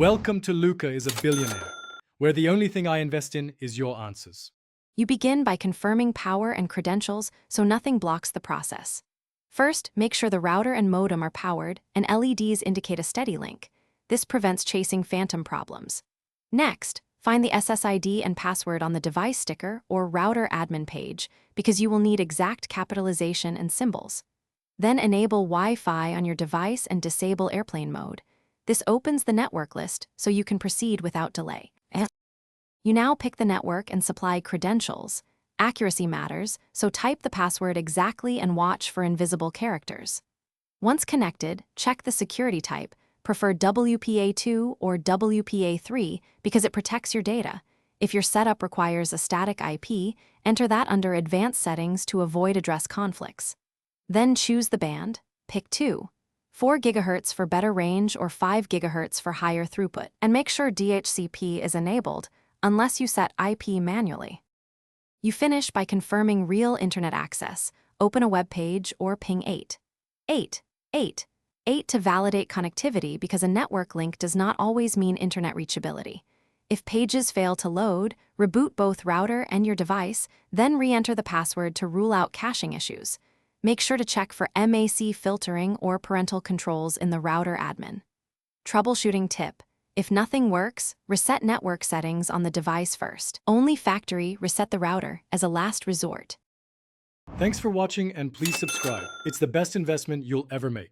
Welcome to Luca is a Billionaire, where the only thing I invest in is your answers. You begin by confirming power and credentials so nothing blocks the process. First, make sure the router and modem are powered and LEDs indicate a steady link. This prevents chasing phantom problems. Next, find the SSID and password on the device sticker or router admin page because you will need exact capitalization and symbols. Then enable Wi-Fi on your device and disable airplane mode. This opens the network list so you can proceed without delay. You now pick the network and supply credentials. Accuracy matters, so type the password exactly and watch for invisible characters. Once connected, check the security type, prefer WPA2 or WPA3 because it protects your data. If your setup requires a static IP, enter that under Advanced Settings to avoid address conflicts. Then choose the band, pick 4 GHz for better range or 5 GHz for higher throughput, and make sure DHCP is enabled unless you set IP manually. You finish by confirming real internet access, open a web page or ping 8 to validate connectivity because a network link does not always mean internet reachability. If pages fail to load, reboot both router and your device, then re-enter the password to rule out caching issues. Make sure to check for MAC filtering or parental controls in the router admin. Troubleshooting tip: if nothing works, reset network settings on the device first. Only factory reset the router as a last resort. Thanks for watching and please subscribe. It's the best investment you'll ever make.